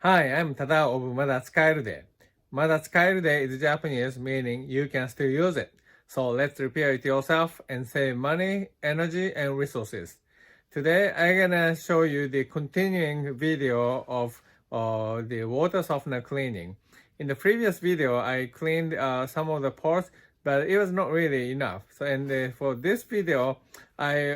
Hi, I'm Tadao of Mada Tsukaeru de. Mada Tsukaeru de is Japanese, meaning you can still use it. So let's repair it yourself and save money, energy, and resources. Today, I'm gonna show you the continuing video of the water softener cleaning. In the previous video, I cleaned some of the parts, but it was not really enough. So, for this video, I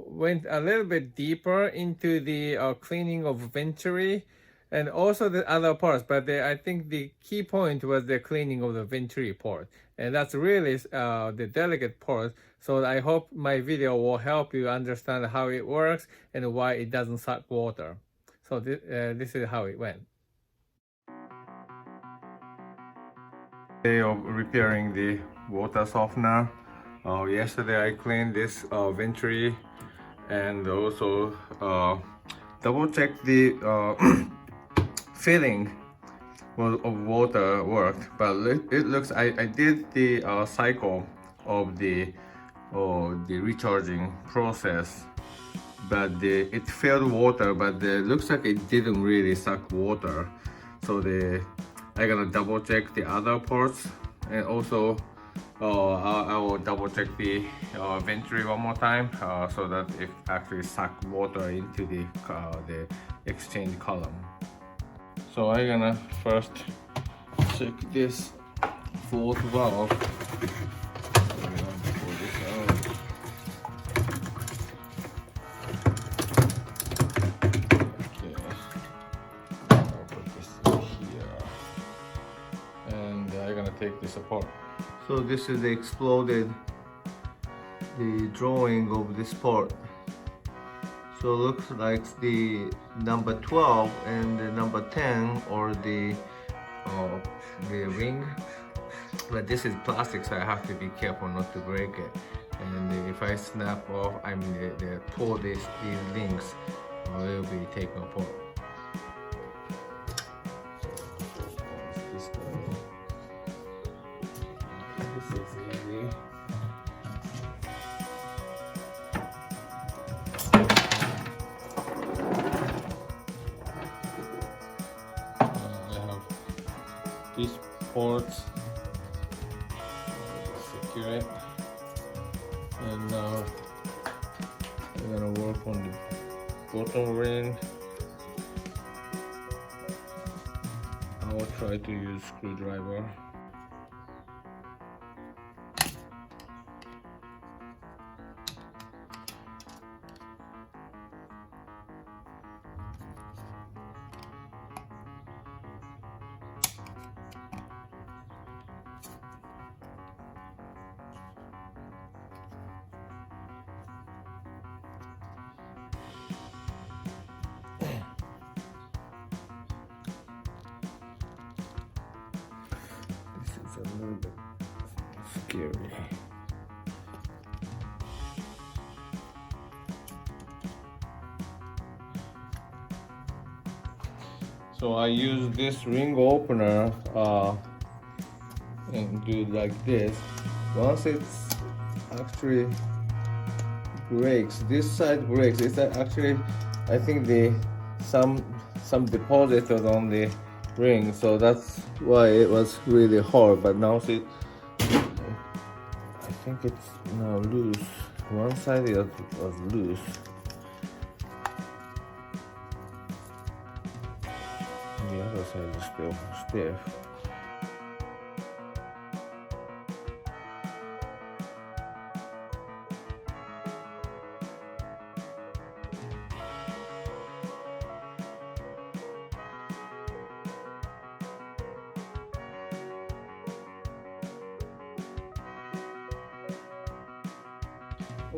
went a little bit deeper into the cleaning of Venturi and also the other parts, but I think the key point was the cleaning of the Venturi part, and that's really the delicate part. So I hope my video will help you understand how it works and why it doesn't suck water. So this is how it went. Day of repairing the water softener. Yesterday I cleaned this Venturi and also double checked the filling of water worked, but it looks I did the cycle of the recharging process, but it filled water, but it looks like it didn't really suck water. So I'm gonna double check the other parts, and also I will double check the Venturi one more time so that it actually sucked water into the exchange column. So I'm gonna first check this fourth valve. I'm gonna pull this out. Okay. I'll put this in here. And I'm gonna take this apart. So this is the drawing of this part. So it looks like the number 12 and the number 10 or the ring, but this is plastic, so I have to be careful not to break it. And if I snap off, pull these links, it will be taken apart. This is easy. These ports, secure it, and now we're gonna work on the bottom ring. I will try to use screwdriver. A little bit scary. So I use this ring opener and do like this. Once it's actually breaks, this side breaks. It's actually, I think some deposit was on the ring, so that's why it was really hard. But now see, I think it's now loose. One side was loose. And the other side is still stiff.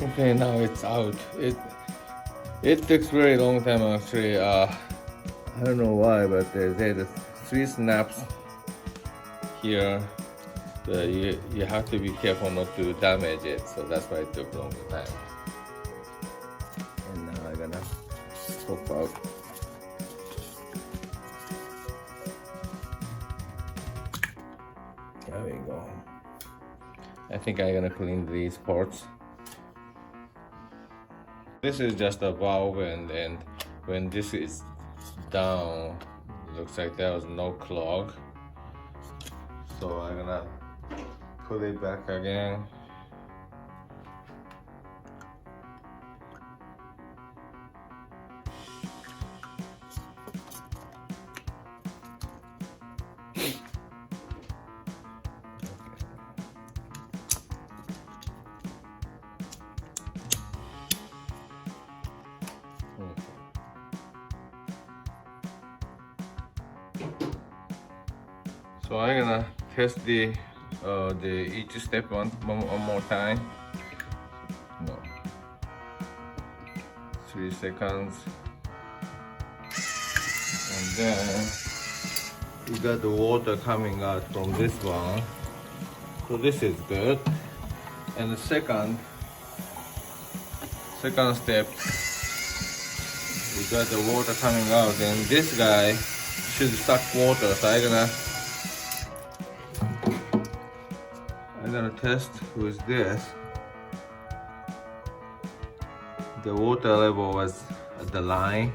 Okay, now it's out. It takes very long time actually. I don't know why, but there's 3 snaps here. You have to be careful not to damage it, so that's why it took longer time. And now I'm gonna pop out. There we go. I think I'm gonna clean these parts. This is just a valve, and when this is down, looks like there was no clog. So I'm gonna put it back again. So I'm gonna test the each step one more time. No. 3 seconds. And then you got the water coming out from this one. So this is good. And the second step, you got the water coming out, and this guy should suck water. So I'm gonna test with this. The water level was at the line.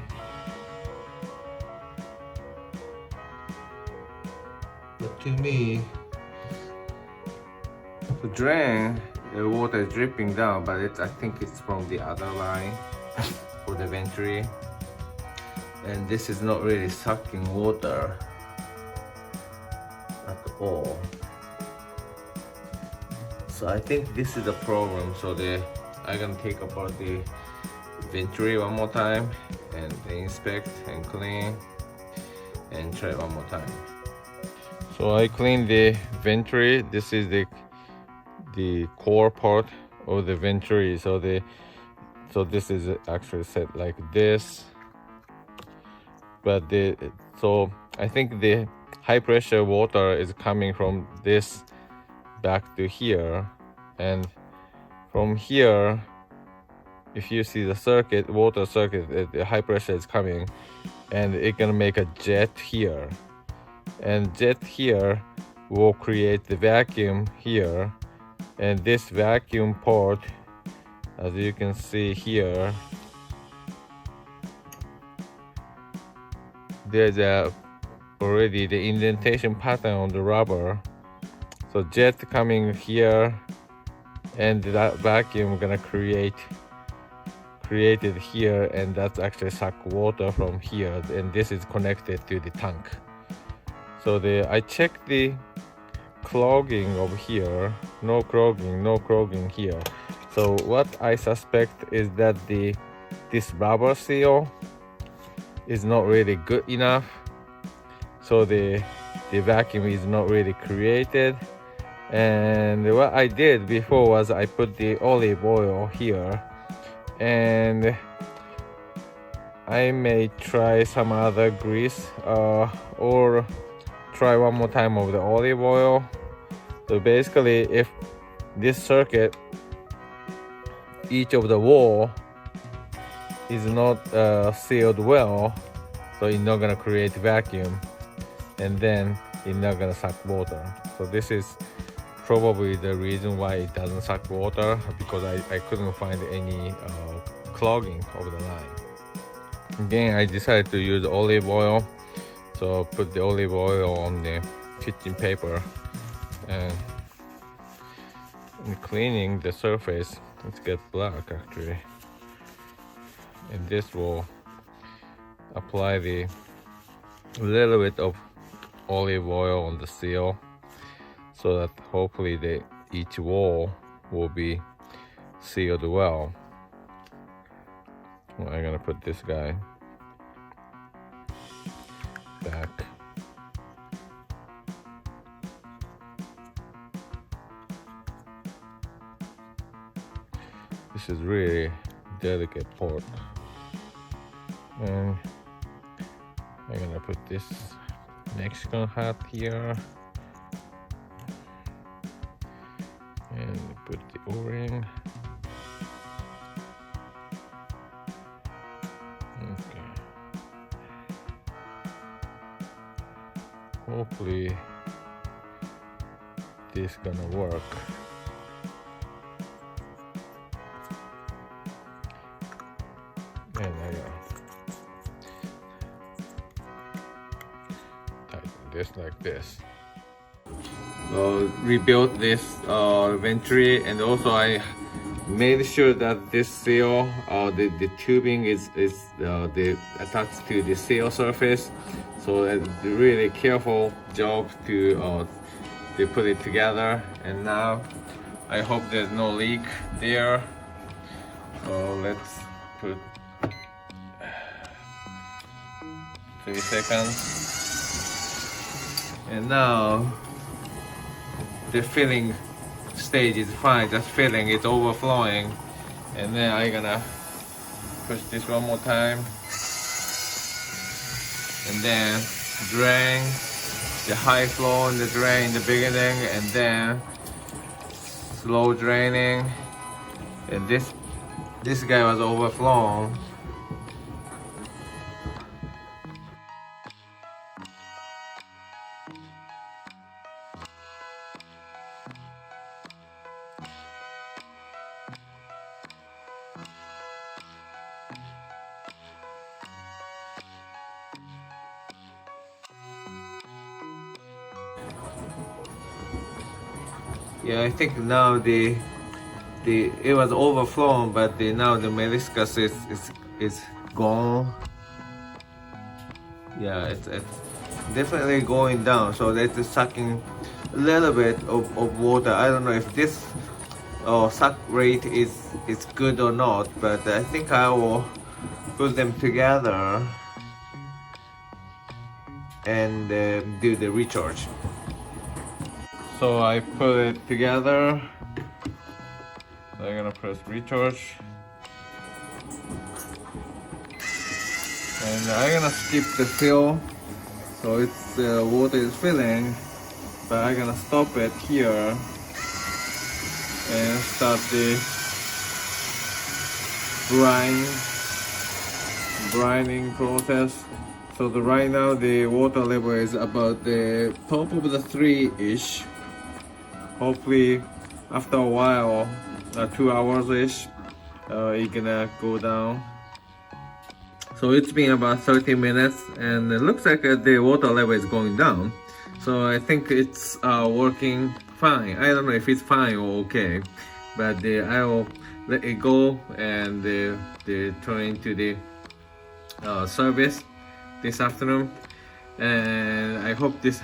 But to me, the drain, the water is dripping down, but I think it's from the other line for the Venturi. And this is not really sucking water at all. So I think this is the problem. So I'm gonna take apart the Venturi one more time and inspect and clean and try one more time. So I cleaned the Venturi. This is the core part of the Venturi. So this is actually set like this. But so I think the high pressure water is coming from this back to here, and from here, if you see the circuit, water circuit, the high pressure is coming, and it can make a jet here, and jet here will create the vacuum here, and this vacuum part, as you can see here, there's already the indentation pattern on the rubber. So jet coming here, and that vacuum gonna created here, and that's actually suck water from here, and this is connected to the tank. So I checked the clogging over here, no clogging here. So what I suspect is that this rubber seal is not really good enough. So the vacuum is not really created. And what I did before was I put the olive oil here, and I may try some other grease or try one more time of the olive oil. So basically, if this circuit, each of the wall is not sealed well, so it's not gonna create vacuum, and then it's not gonna suck water. So this is probably the reason why it doesn't suck water, because I couldn't find any clogging of the line. Again, I decided to use olive oil, so put the olive oil on the kitchen paper and cleaning the surface. Let's get black actually, and this will apply the little bit of olive oil on the seal, so that hopefully each wall will be sealed well. I'm gonna put this guy back. This is really delicate part. And I'm gonna put this Mexican hat here. And put the O-ring. Okay. Hopefully this gonna work. And there you go. this like this. Rebuilt this Venturi, and also I made sure that this seal, the tubing is attached to the seal surface. So it's a really careful job to put it together. And now I hope there's no leak there. So let's put 3 seconds. And now the filling stage is fine, just filling, it's overflowing. And then I'm gonna push this one more time. And then drain the high flow in the drain in the beginning, and then slow draining. And this guy was overflowing. Yeah, I think now it was overflown, but now the meniscus is gone. Yeah, it's definitely going down. So that's sucking a little bit of water. I don't know if this suck rate is good or not, but I think I will put them together and do the recharge. So I put it together. So I'm gonna press recharge. And I'm gonna skip the fill. So it's water is filling, but I'm gonna stop it here and start the brining process. So right now the water level is about the top of the 3-ish. Hopefully after a while, 2 hours-ish, it's gonna go down. So it's been about 30 minutes, and it looks like the water level is going down. So I think it's working fine. I don't know if it's fine or okay, but I will let it go and turn into the service this afternoon. And I hope this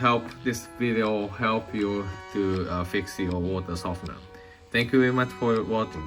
video help you to fix your water softener. Thank you very much for watching.